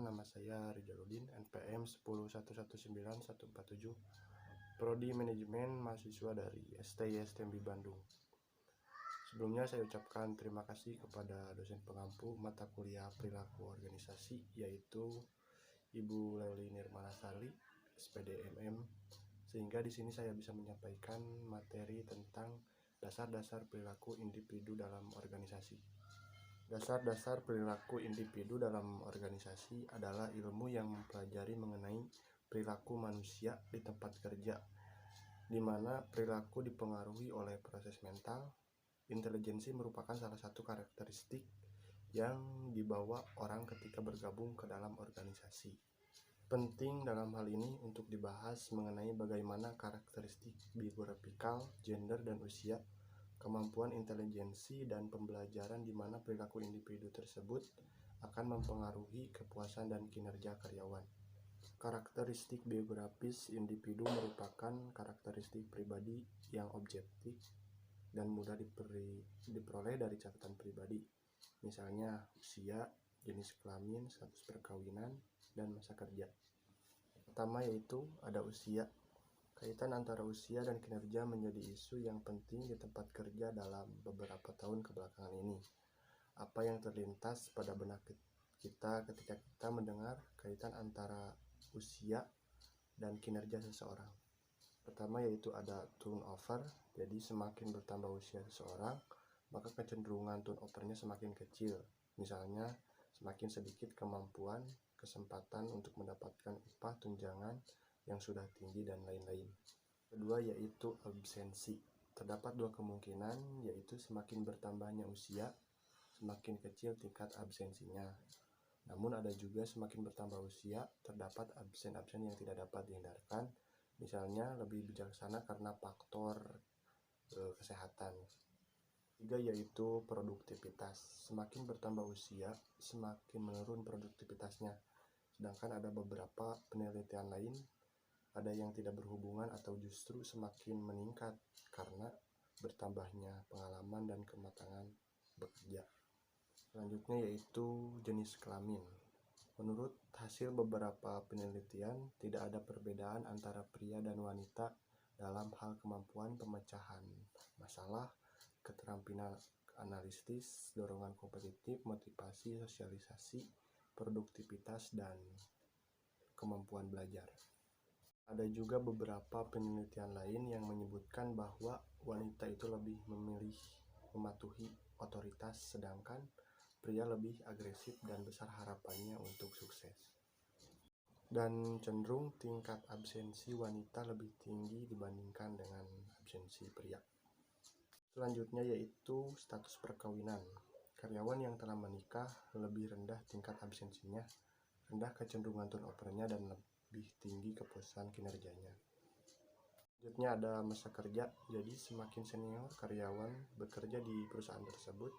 nama saya Rijaludin, NPM 101191147, Prodi Manajemen, mahasiswa dari STI STMB Bandung. Sebelumnya saya ucapkan terima kasih kepada dosen pengampu mata kuliah perilaku organisasi, yaitu Ibu Leli Nirmalasari, SPD MM, sehingga di sini saya bisa menyampaikan materi tentang dasar-dasar perilaku individu dalam organisasi. Dasar-dasar perilaku individu dalam organisasi adalah ilmu yang mempelajari mengenai perilaku manusia di tempat kerja, di mana perilaku dipengaruhi oleh proses mental. Intelijensi merupakan salah satu karakteristik yang dibawa orang ketika bergabung ke dalam organisasi. Penting dalam hal ini untuk dibahas mengenai bagaimana karakteristik biografikal, gender dan usia, kemampuan intelijensi dan pembelajaran di mana perilaku individu tersebut akan mempengaruhi kepuasan dan kinerja karyawan. Karakteristik biografis individu merupakan karakteristik pribadi yang objektif dan mudah diperoleh dari catatan pribadi, misalnya usia, jenis kelamin, status perkawinan, dan masa kerja. Pertama yaitu ada usia. Kaitan antara usia dan kinerja menjadi isu yang penting di tempat kerja dalam beberapa tahun kebelakangan ini. Apa yang terlintas pada benak kita ketika kita mendengar kaitan antara usia dan kinerja seseorang? Pertama yaitu ada turnover, jadi semakin bertambah usia seseorang, maka kecenderungan turnovernya semakin kecil. Misalnya, semakin sedikit kemampuan, kesempatan untuk mendapatkan upah tunjangan yang sudah tinggi dan lain-lain. Kedua yaitu absensi. Terdapat dua kemungkinan, yaitu semakin bertambahnya usia, semakin kecil tingkat absensinya. Namun ada juga semakin bertambah usia, terdapat absen-absen yang tidak dapat dihindarkan, misalnya lebih bijaksana karena faktor kesehatan. Tiga yaitu produktivitas. Semakin bertambah usia, semakin menurun produktivitasnya. Sedangkan ada beberapa penelitian lain, ada yang tidak berhubungan atau justru semakin meningkat karena bertambahnya pengalaman dan kematangan bekerja. Selanjutnya yaitu jenis kelamin. Menurut hasil beberapa penelitian, tidak ada perbedaan antara pria dan wanita dalam hal kemampuan pemecahan masalah, keterampilan analitis, dorongan kompetitif, motivasi, sosialisasi, produktivitas, dan kemampuan belajar. Ada juga beberapa penelitian lain yang menyebutkan bahwa wanita itu lebih mematuhi otoritas, sedangkan pria lebih agresif dan besar harapannya untuk sukses. Dan cenderung tingkat absensi wanita lebih tinggi dibandingkan dengan absensi pria. Selanjutnya yaitu status perkawinan. Karyawan yang telah menikah lebih rendah tingkat absensinya, rendah kecenderungan turnovernya, dan lebih tinggi kepuasan kinerjanya. Selanjutnya ada masa kerja. Jadi semakin senior karyawan bekerja di perusahaan tersebut,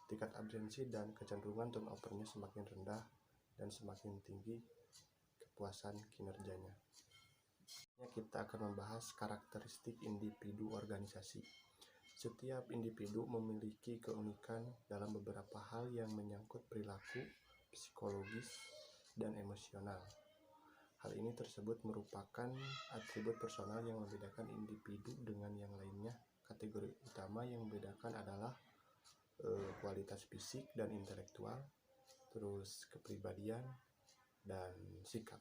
tingkat absensi dan kecenderungan turnovernya semakin rendah dan semakin tinggi kepuasan kinerjanya. Kita akan membahas karakteristik individu organisasi. Setiap individu memiliki keunikan dalam beberapa hal yang menyangkut perilaku, psikologis, dan emosional. Hal ini tersebut merupakan atribut personal yang membedakan individu dengan yang lainnya. Kategori utama yang membedakan adalah kualitas fisik dan intelektual, terus kepribadian dan sikap.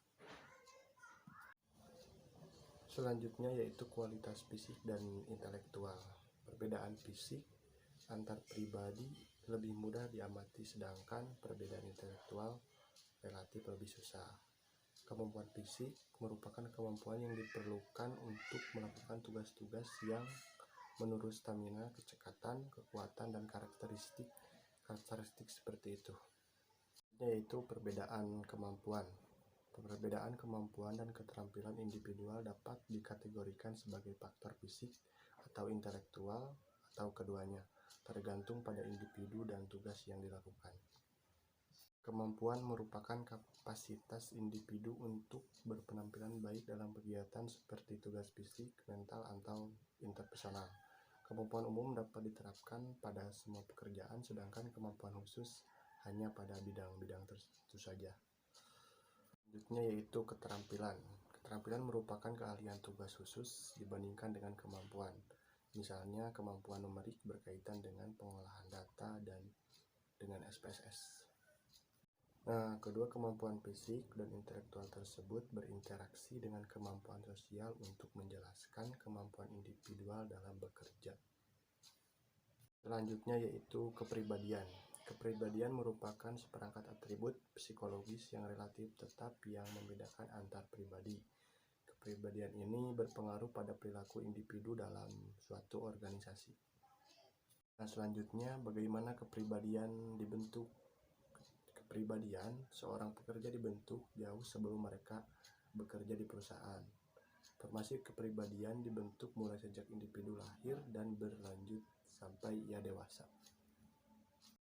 Selanjutnya yaitu kualitas fisik dan intelektual. Perbedaan fisik antar pribadi lebih mudah diamati, sedangkan perbedaan intelektual relatif lebih susah. Kemampuan fisik merupakan kemampuan yang diperlukan untuk melakukan tugas-tugas yang menurut stamina, kecepatan, kekuatan, dan karakteristik seperti itu. Yaitu perbedaan kemampuan. Perbedaan kemampuan dan keterampilan individual dapat dikategorikan sebagai faktor fisik atau intelektual atau keduanya, tergantung pada individu dan tugas yang dilakukan. Kemampuan merupakan kapasitas individu untuk berpenampilan baik dalam kegiatan seperti tugas fisik, mental, atau interpersonal. Kemampuan umum dapat diterapkan pada semua pekerjaan, sedangkan kemampuan khusus hanya pada bidang-bidang tertentu saja. Selanjutnya yaitu keterampilan. Keterampilan merupakan keahlian tugas khusus dibandingkan dengan kemampuan. Misalnya kemampuan numerik berkaitan dengan pengolahan data dan dengan SPSS. Nah, kedua kemampuan fisik dan intelektual tersebut berinteraksi dengan kemampuan sosial untuk menjelaskan kemampuan individual dalam bekerja. Selanjutnya yaitu kepribadian. Kepribadian merupakan seperangkat atribut psikologis yang relatif tetap yang membedakan antar pribadi. Kepribadian ini berpengaruh pada perilaku individu dalam suatu organisasi. Nah, selanjutnya bagaimana kepribadian dibentuk? Kepribadian seorang pekerja dibentuk jauh sebelum mereka bekerja di perusahaan. Formasi kepribadian dibentuk mulai sejak individu lahir dan berlanjut sampai ia dewasa.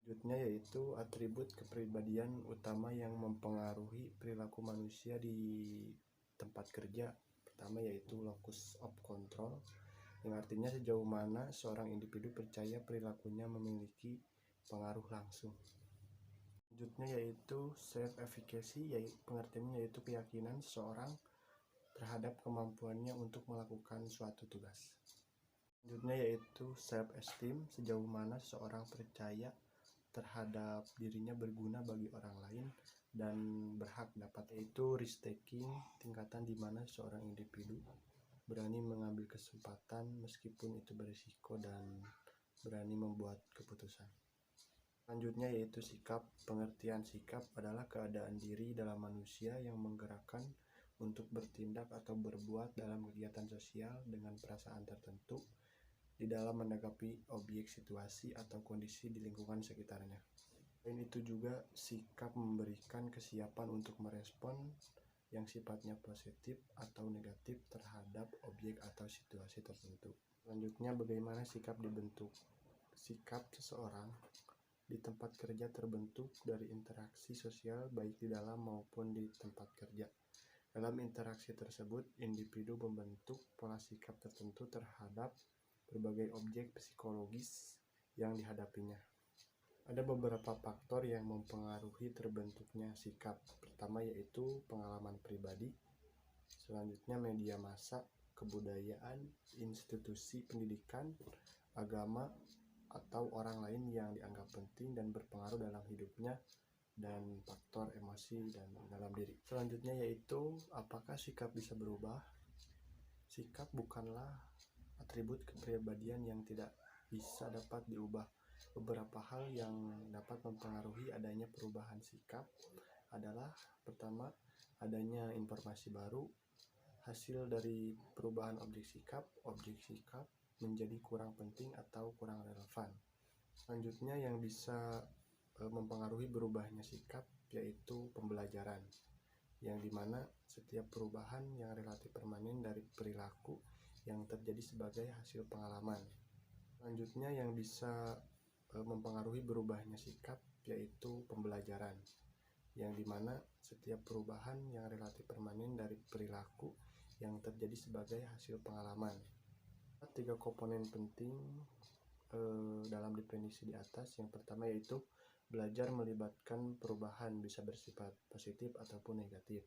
Selanjutnya yaitu atribut kepribadian utama yang mempengaruhi perilaku manusia di tempat kerja. Pertama yaitu locus of control, yang artinya sejauh mana seorang individu percaya perilakunya memiliki pengaruh langsung. Selanjutnya yaitu self-efficacy, yaitu pengertiannya yaitu keyakinan seseorang terhadap kemampuannya untuk melakukan suatu tugas. Selanjutnya yaitu self-esteem, sejauh mana seseorang percaya terhadap dirinya berguna bagi orang lain dan berhak dapat. Yaitu risk-taking, tingkatan di mana seorang individu berani mengambil kesempatan meskipun itu berisiko dan berani membuat keputusan. Selanjutnya yaitu sikap. Pengertian sikap adalah keadaan diri dalam manusia yang menggerakkan untuk bertindak atau berbuat dalam kegiatan sosial dengan perasaan tertentu di dalam menanggapi objek, situasi, atau kondisi di lingkungan sekitarnya. Selain itu juga sikap memberikan kesiapan untuk merespon yang sifatnya positif atau negatif terhadap objek atau situasi tertentu. Selanjutnya bagaimana sikap dibentuk? Sikap seseorang di tempat kerja terbentuk dari interaksi sosial baik di dalam maupun di tempat kerja. Dalam interaksi tersebut, individu membentuk pola sikap tertentu terhadap berbagai objek psikologis yang dihadapinya. Ada beberapa faktor yang mempengaruhi terbentuknya sikap. Pertama yaitu pengalaman pribadi, selanjutnya media massa, kebudayaan, institusi pendidikan, agama, atau orang lain yang dianggap penting dan berpengaruh dalam hidupnya, dan faktor emosi dan dalam diri. Selanjutnya yaitu apakah sikap bisa berubah? Sikap bukanlah atribut kepribadian yang tidak bisa dapat diubah. Beberapa hal yang dapat mempengaruhi adanya perubahan sikap adalah pertama, adanya informasi baru, hasil dari perubahan objek sikap menjadi kurang penting atau kurang relevan. Selanjutnya yang bisa mempengaruhi berubahnya sikap yaitu pembelajaran, yang dimana setiap perubahan yang relatif permanen dari perilaku yang terjadi sebagai hasil pengalaman. Selanjutnya yang bisa mempengaruhi berubahnya sikap yaitu pembelajaran, yang dimana setiap perubahan yang relatif permanen dari perilaku yang terjadi sebagai hasil pengalaman. Tiga komponen penting dalam definisi di atas. Yang pertama yaitu belajar melibatkan perubahan bisa bersifat positif ataupun negatif.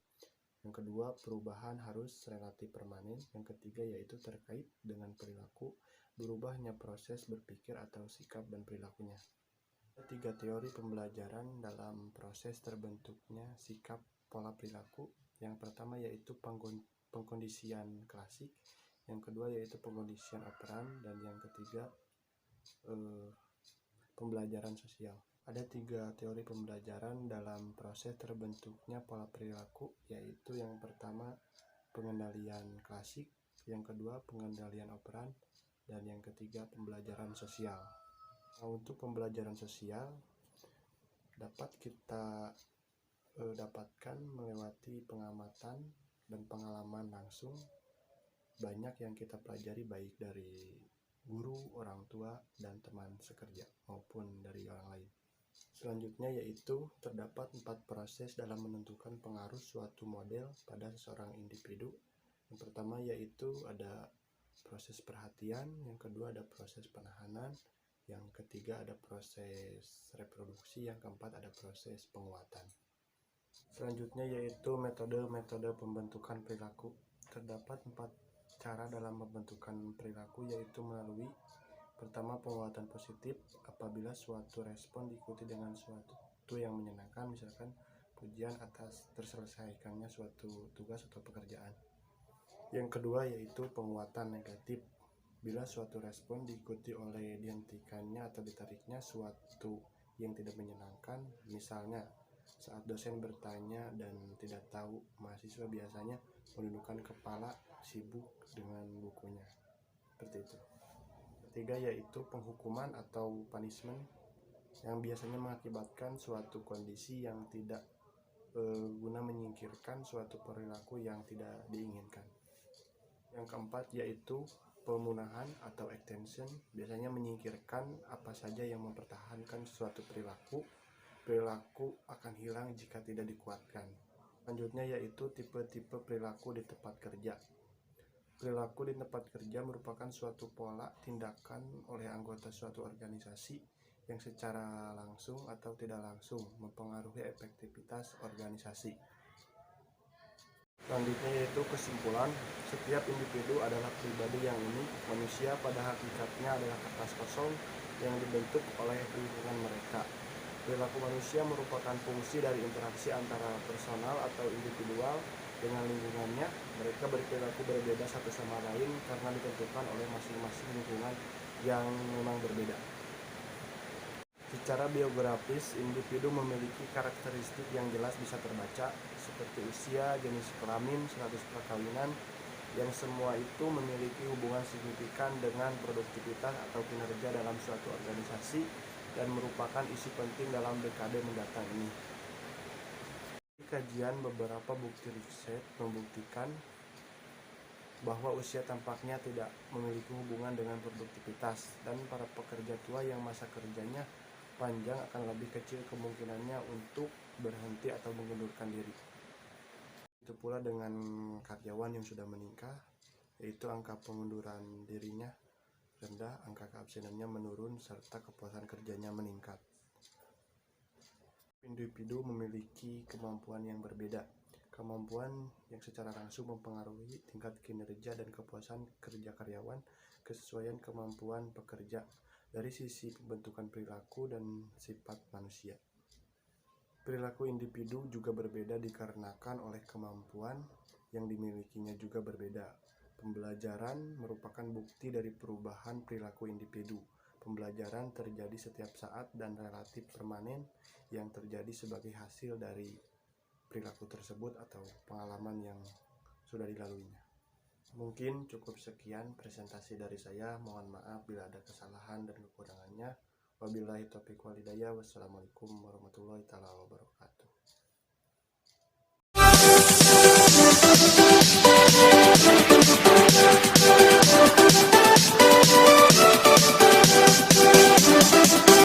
Yang kedua, perubahan harus relatif permanen. Yang ketiga yaitu terkait dengan perilaku, berubahnya proses berpikir atau sikap dan perilakunya. Ada tiga teori pembelajaran dalam proses terbentuknya sikap pola perilaku. Yang pertama yaitu pengkondisian klasik, yang kedua yaitu pengkondisian operan, dan yang ketiga pembelajaran sosial. Ada tiga teori pembelajaran dalam proses terbentuknya pola perilaku, yaitu yang pertama pengendalian klasik, yang kedua pengendalian operan, dan yang ketiga pembelajaran sosial. Nah, untuk pembelajaran sosial dapat kita dapatkan melewati pengamatan dan pengalaman langsung. Banyak yang kita pelajari baik dari guru, orang tua, dan teman sekerja maupun dari orang lain. Selanjutnya yaitu terdapat 4 proses dalam menentukan pengaruh suatu model pada seorang individu. Yang pertama yaitu ada proses perhatian, yang kedua ada proses penahanan, yang ketiga ada proses reproduksi, yang keempat ada proses penguatan. Selanjutnya yaitu metode-metode pembentukan perilaku. Terdapat 4 cara dalam pembentukan perilaku, yaitu melalui pertama, penguatan positif apabila suatu respon diikuti dengan suatu yang menyenangkan, misalkan pujian atas terselesaikannya suatu tugas atau pekerjaan. Yang kedua yaitu penguatan negatif bila suatu respon diikuti oleh dihentikannya atau ditariknya suatu yang tidak menyenangkan, misalnya saat dosen bertanya dan tidak tahu, mahasiswa biasanya menundukkan kepala sibuk dengan bukunya. Seperti itu. Ketiga yaitu penghukuman atau punishment yang biasanya mengakibatkan suatu kondisi yang tidak guna menyingkirkan suatu perilaku yang tidak diinginkan. Yang keempat yaitu pemunahan atau extension, biasanya menyingkirkan apa saja yang mempertahankan suatu perilaku akan hilang jika tidak dikuatkan. Selanjutnya yaitu tipe-tipe perilaku di tempat kerja. Perilaku di tempat kerja merupakan suatu pola tindakan oleh anggota suatu organisasi yang secara langsung atau tidak langsung mempengaruhi efektivitas organisasi. Selanjutnya yaitu kesimpulan, setiap individu adalah pribadi yang unik. Manusia pada hakikatnya adalah kertas kosong yang dibentuk oleh lingkungan mereka. Perilaku manusia merupakan fungsi dari interaksi antara personal atau individual dengan lingkungannya. Mereka berperilaku berbeda satu sama lain karena ditentukan oleh masing-masing lingkungan yang memang berbeda. Secara biografis, individu memiliki karakteristik yang jelas bisa terbaca, seperti usia, jenis kelamin, status perkawinan, yang semua itu memiliki hubungan signifikan dengan produktivitas atau kinerja dalam suatu organisasi dan merupakan isu penting dalam dekade mendatang ini. Kajian beberapa bukti riset membuktikan bahwa usia tampaknya tidak memiliki hubungan dengan produktivitas, dan para pekerja tua yang masa kerjanya panjang akan lebih kecil kemungkinannya untuk berhenti atau mengundurkan diri. Itu pula dengan karyawan yang sudah menikah, yaitu angka pengunduran dirinya rendah, angka keabsenannya menurun, serta kepuasan kerjanya meningkat. Individu memiliki kemampuan yang berbeda. Kemampuan yang secara langsung mempengaruhi tingkat kinerja dan kepuasan kerja karyawan, kesesuaian kemampuan pekerja dari sisi pembentukan perilaku dan sifat manusia. Perilaku individu juga berbeda dikarenakan oleh kemampuan yang dimilikinya juga berbeda. Pembelajaran merupakan bukti dari perubahan perilaku individu. Pembelajaran terjadi setiap saat dan relatif permanen yang terjadi sebagai hasil dari perilaku tersebut atau pengalaman yang sudah dilaluinya. Mungkin cukup sekian presentasi dari saya. Mohon maaf bila ada kesalahan dan kekurangannya. Wabillahi taufiq wal hidayah. Wassalamualaikum warahmatullahi wabarakatuh.